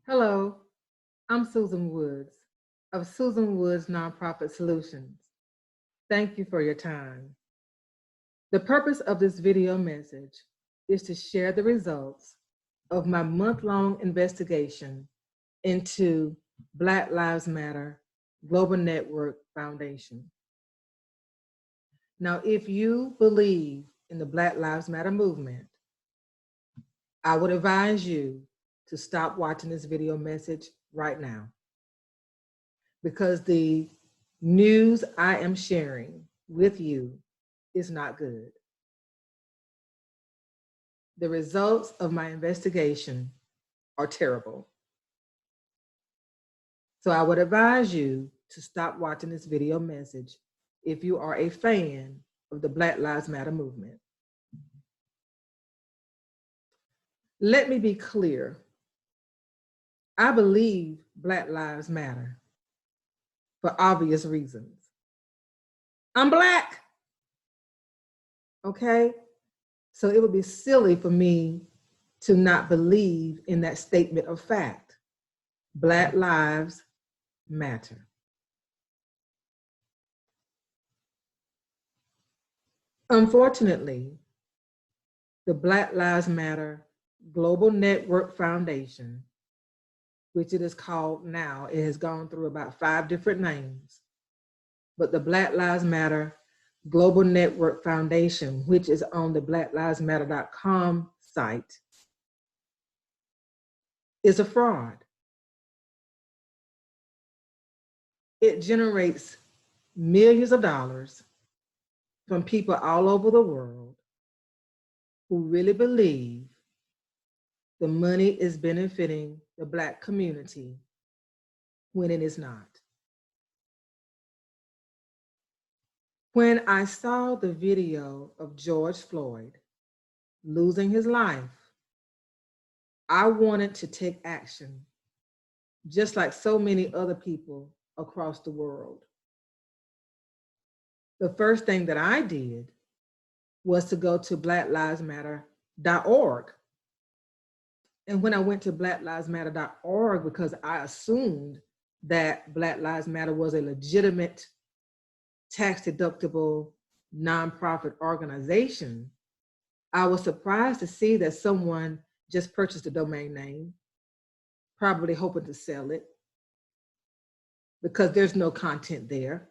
Hello, I'm Susan Woods of Susan Woods Nonprofit Solutions. Thank you for your time. The purpose of this video message is to share the results of my month-long investigation into Black Lives Matter Global Network Foundation. Now, if you believe in the Black Lives Matter movement, I would advise you to stop watching this video message right now, because the news I am sharing with you is not good. The results of my investigation are terrible. So I would advise you to stop watching this video message if you are a fan of the Black Lives Matter movement. Let me be clear. I believe Black Lives Matter for obvious reasons. I'm Black, okay? So it would be silly for me to not believe in that statement of fact. Black lives matter. Unfortunately, the Black Lives Matter Global Network Foundation, which it is called now, it has gone through about 5 different names, but the Black Lives Matter Global Network Foundation, which is on the blacklivesmatter.com site, is a fraud. It generates millions of dollars from people all over the world who really believe the money is benefiting the Black community when it is not. When I saw the video of George Floyd losing his life, I wanted to take action, just like so many other people across the world. The first thing that I did was to go to blacklivesmatter.org. And when I went to blacklivesmatter.org, because I assumed that Black Lives Matter was a legitimate, tax-deductible, nonprofit organization, I was surprised to see that someone just purchased a domain name, probably hoping to sell it, because there's no content there.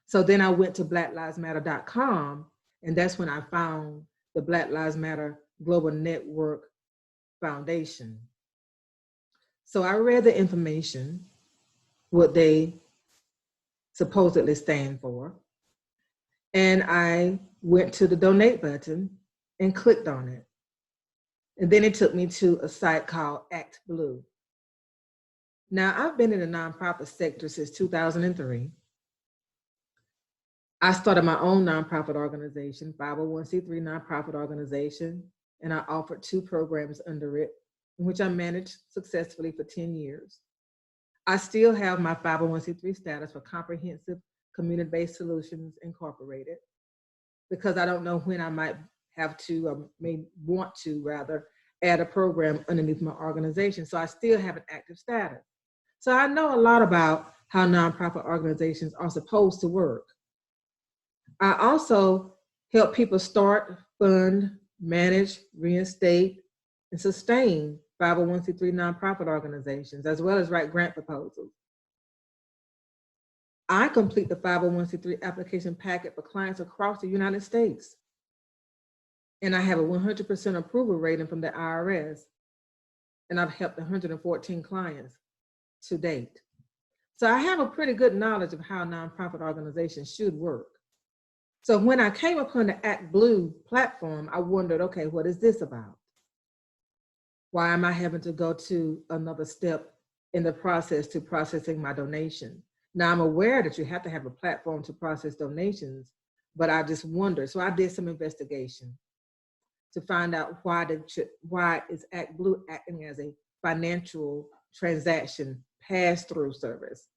So then I went to blacklivesmatter.com, and that's when I found the Black Lives Matter Global Network Foundation. So I read the information, what they supposedly stand for, and I went to the donate button and clicked on it. And then it took me to a site called Act Blue. Now, I've been in the nonprofit sector since 2003. I started my own nonprofit organization, 501c3 nonprofit organization, and I offered 2 programs under it, in which I managed successfully for 10 years. I still have my 501c3 status for Comprehensive Community-Based Solutions Incorporated, because I don't know when I might have to, or may want to rather, add a program underneath my organization. So I still have an active status. So I know a lot about how nonprofit organizations are supposed to work. I also help people start, fund, manage, reinstate, and sustain 501c3 nonprofit organizations, as well as write grant proposals. I complete the 501c3 application packet for clients across the United States. And I have a 100% approval rating from the IRS. And I've helped 114 clients to date. So I have a pretty good knowledge of how nonprofit organizations should work. So when I came upon the Act Blue platform, I wondered, okay, what is this about? Why am I having to go to another step in the process to processing my donation? Now, I'm aware that you have to have a platform to process donations, but I just wondered. So I did some investigation to find out why is Act Blue acting as a financial transaction pass-through service.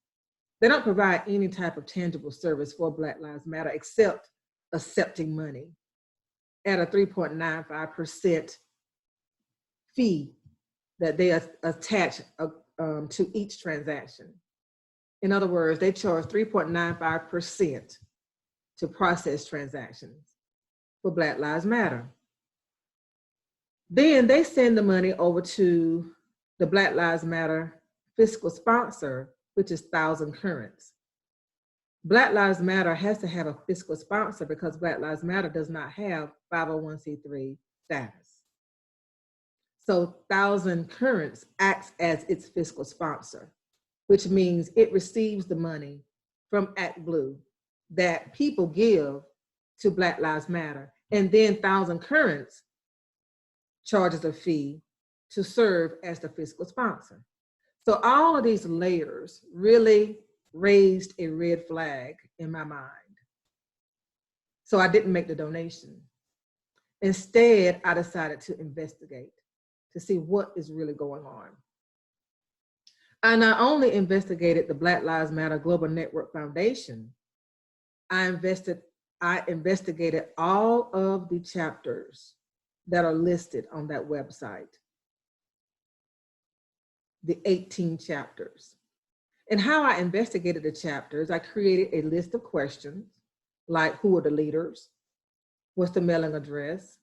They don't provide any type of tangible service for Black Lives Matter except accepting money at a 3.95% fee that they attach to each transaction. In other words, they charge 3.95% to process transactions for Black Lives Matter. Then they send the money over to the Black Lives Matter fiscal sponsor, which is 1,000 currents. Black Lives Matter has to have a fiscal sponsor because Black Lives Matter does not have 501c3 status. So 1,000 currents acts as its fiscal sponsor, which means it receives the money from ActBlue that people give to Black Lives Matter. And then 1,000 currents charges a fee to serve as the fiscal sponsor. So all of these layers really raised a red flag in my mind. So I didn't make the donation. Instead, I decided to investigate to see what is really going on. I not only investigated the Black Lives Matter Global Network Foundation, I investigated all of the chapters that are listed on that website, the 18 chapters. And how I investigated the chapters, I created a list of questions like, who are the leaders? What's the mailing address?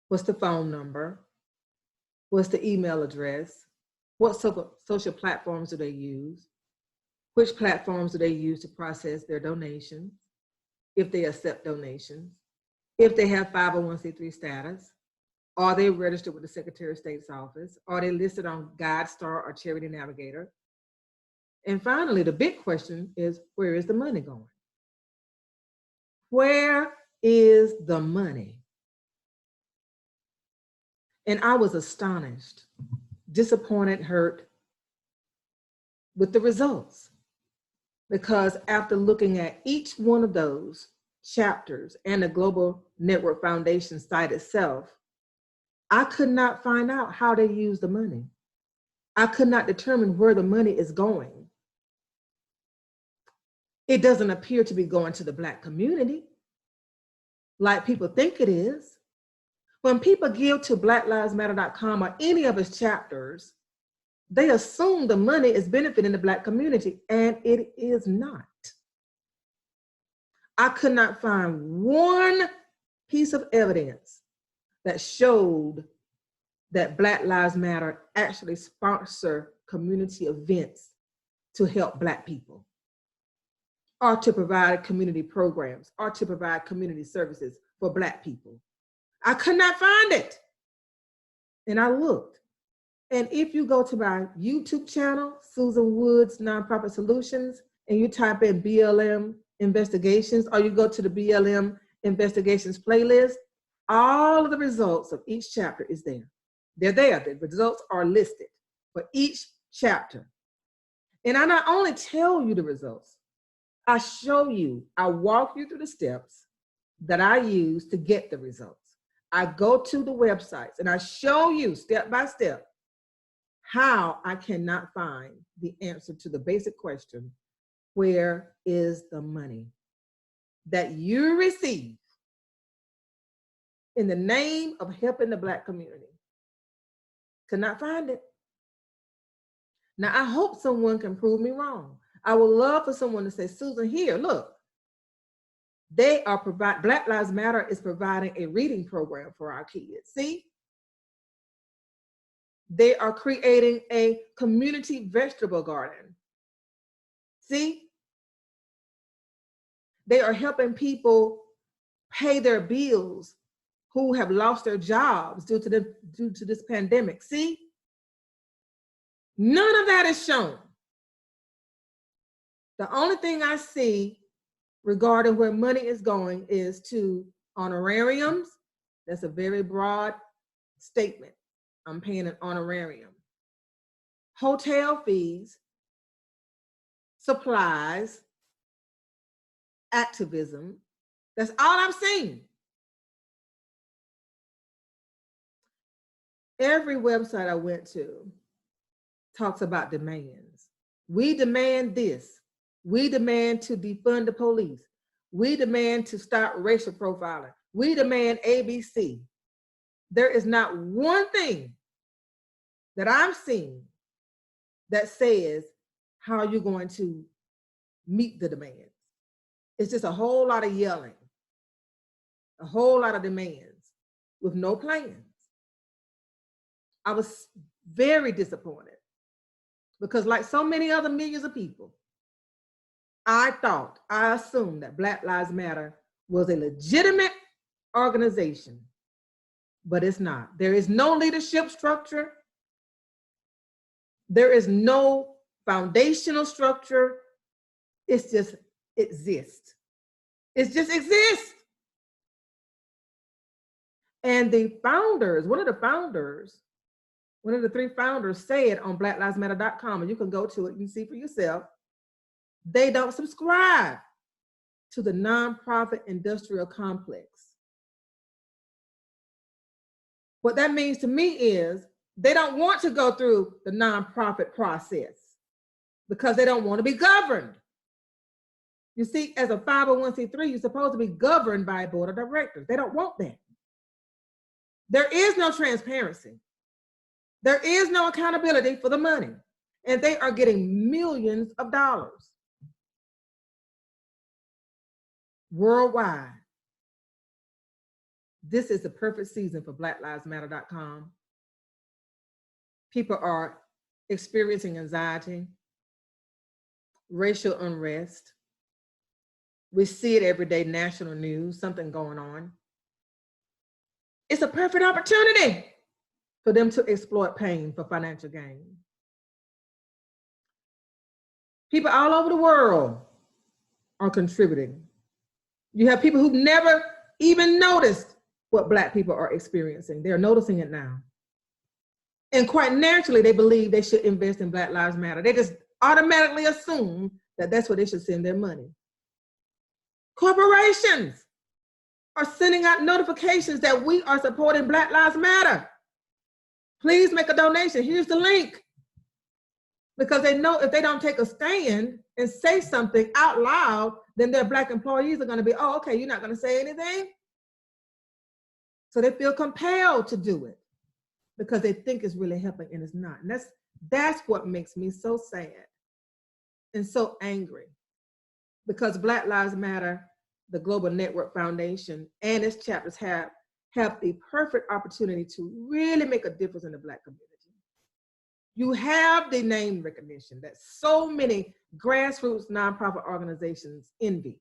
What's the phone number? What's the email address? What social platforms do they use? Which platforms do they use to process their donations? If they accept donations? If they have 501c3 status? Are they registered with the Secretary of State's office? Are they listed on GuideStar or Charity Navigator? And finally, the big question is, where is the money going? Where is the money? And I was astonished, disappointed, hurt with the results. Because after looking at each one of those chapters and the Global Network Foundation site itself, I could not find out how they use the money. I could not determine where the money is going. It doesn't appear to be going to the Black community like people think it is. When people give to blacklivesmatter.com or any of its chapters, they assume the money is benefiting the Black community, and it is not. I could not find one piece of evidence that showed that Black Lives Matter actually sponsor community events to help Black people, or to provide community programs, or to provide community services for Black people. I could not find it. And I looked. And if you go to my YouTube channel, Susan Woods Nonprofit Solutions, and you type in BLM investigations, or you go to the BLM investigations playlist, all of the results of each chapter is there. They're there. The results are listed for each chapter. And I not only tell you the results, I show you, I walk you through the steps that I use to get the results. I go to the websites and I show you step by step how I cannot find the answer to the basic question, where is the money that you receive in the name of helping the Black community? Could not find it. Now, I hope someone can prove me wrong. I would love for someone to say, Susan, here, look, Black Lives Matter is providing a reading program for our kids. See? They are creating a community vegetable garden. See? They are helping people pay their bills who have lost their jobs due to this pandemic. See? None of that is shown. The only thing I see regarding where money is going is to honorariums. That's a very broad statement. I'm paying an honorarium. Hotel fees, supplies, activism. That's all I'm seeing. Every website I went to talks about demands. We demand this. We demand to defund the police. We demand to stop racial profiling. We demand ABC. There is not one thing that I'm seeing that says how you're going to meet the demands. It's just a whole lot of yelling, a whole lot of demands with no plans. I was very disappointed because, like so many other millions of people, I assumed that Black Lives Matter was a legitimate organization, but it's not. There is no leadership structure. There is no foundational structure. It's just exists. It just exists. And the founders, one of the three founders said on blacklivesmatter.com, and you can go to it, you see for yourself, they don't subscribe to the nonprofit industrial complex. What that means to me is they don't want to go through the nonprofit process because they don't want to be governed. You see, as a 501c3, you're supposed to be governed by a board of directors. They don't want that. There is no transparency. There is no accountability for the money. And they are getting millions of dollars worldwide. This is the perfect season for blacklivesmatter.com. People are experiencing anxiety, racial unrest. We see it every day, national news, something going on. It's a perfect opportunity for them to exploit pain for financial gain. People all over the world are contributing. You have people who've never even noticed what Black people are experiencing. They're noticing it now. And quite naturally, they believe they should invest in Black Lives Matter. They just automatically assume that that's where they should send their money. Corporations are sending out notifications that we are supporting Black Lives Matter. Please make a donation. Here's the link. Because they know if they don't take a stand and say something out loud, then their Black employees are going to be, oh, okay, you're not going to say anything? So they feel compelled to do it because they think it's really helping and it's not. And that's what makes me so sad and so angry, because Black Lives Matter, the Global Network Foundation, and its chapters have the perfect opportunity to really make a difference in the Black community. You have the name recognition that so many grassroots nonprofit organizations envy.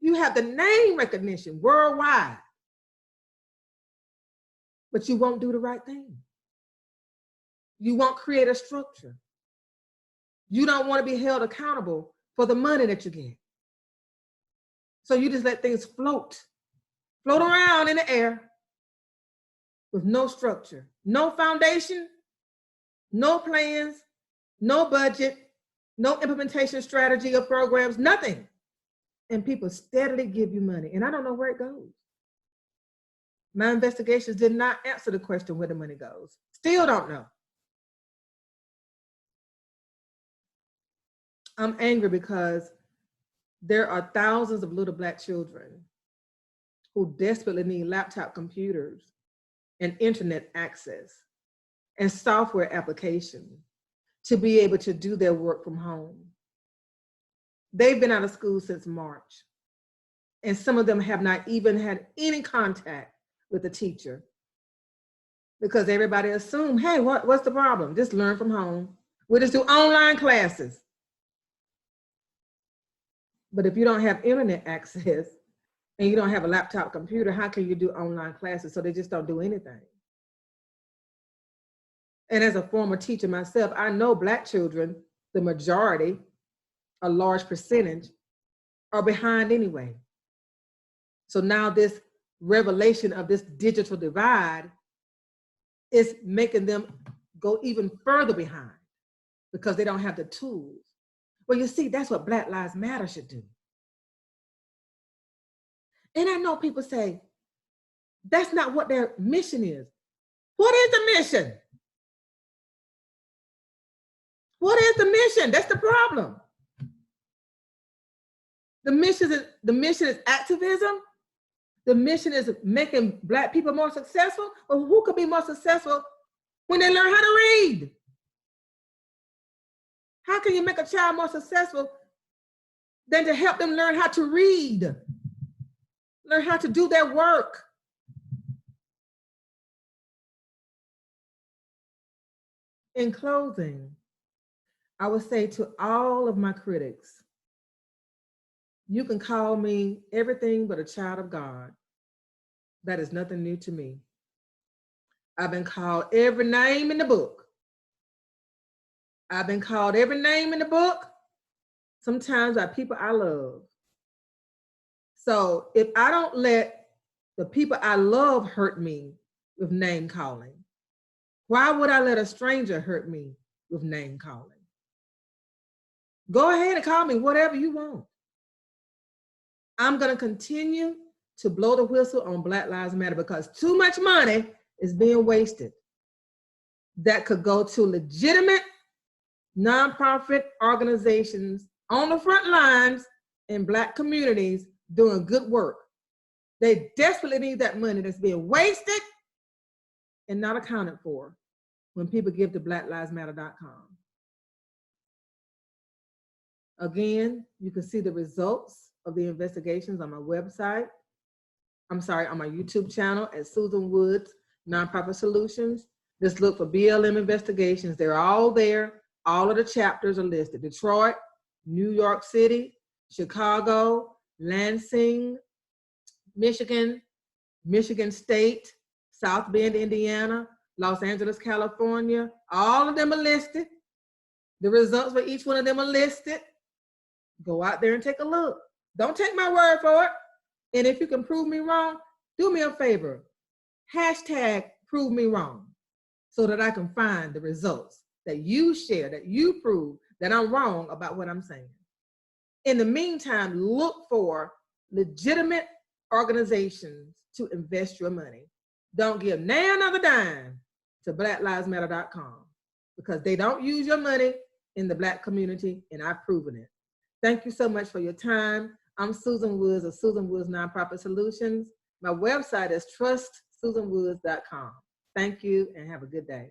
You have the name recognition worldwide, but you won't do the right thing. You won't create a structure. You don't want to be held accountable for the money that you get. So you just let things float around in the air with no structure, no foundation, no plans, no budget, no implementation strategy or programs, nothing. And people steadily give you money. And I don't know where it goes. My investigations did not answer the question where the money goes. Still don't know. I'm angry because there are thousands of little Black children who desperately need laptop computers and internet access and software applications to be able to do their work from home. They've been out of school since March, and some of them have not even had any contact with a teacher because everybody assumed, hey, what's the problem? Just learn from home. We'll just do online classes. But if you don't have internet access and you don't have a laptop computer, how can you do online classes? So they just don't do anything. And as a former teacher myself, I know Black children, the majority, a large percentage, are behind anyway. So now this revelation of this digital divide is making them go even further behind because they don't have the tools. Well, you see, that's what Black Lives Matter should do. And I know people say, that's not what their mission is. What is the mission? What is the mission? That's the problem. The mission is activism. The mission is making Black people more successful. Well, who could be more successful when they learn how to read? How can you make a child more successful than to help them learn how to read, learn how to do their work? In closing, I would say to all of my critics, you can call me everything but a child of God. That is nothing new to me. I've been called every name in the book. I've been called every name in the book, sometimes by people I love. So if I don't let the people I love hurt me with name calling, why would I let a stranger hurt me with name calling? Go ahead and call me whatever you want. I'm going to continue to blow the whistle on Black Lives Matter because too much money is being wasted that could go to legitimate nonprofit organizations on the front lines in Black communities doing good work. They desperately need that money that's being wasted and not accounted for when people give to blacklivesmatter.com. Again, you can see the results of the investigations on my website. On my YouTube channel at Susan Woods Nonprofit Solutions. Just look for BLM investigations. They're all there. All of the chapters are listed. Detroit, New York City, Chicago, Lansing, Michigan, Michigan State, South Bend, Indiana, Los Angeles, California. All of them are listed. The results for each one of them are listed. Go out there and take a look. Don't take my word for it. And if you can prove me wrong, do me a favor. Hashtag prove me wrong so that I can find the results that you share, that you prove that I'm wrong about what I'm saying. In the meantime, look for legitimate organizations to invest your money. Don't give now another dime to blacklivesmatter.com because they don't use your money in the Black community, and I've proven it. Thank you so much for your time. I'm Susan Woods of Susan Woods Nonprofit Solutions. My website is trustsusanwoods.com. Thank you and have a good day.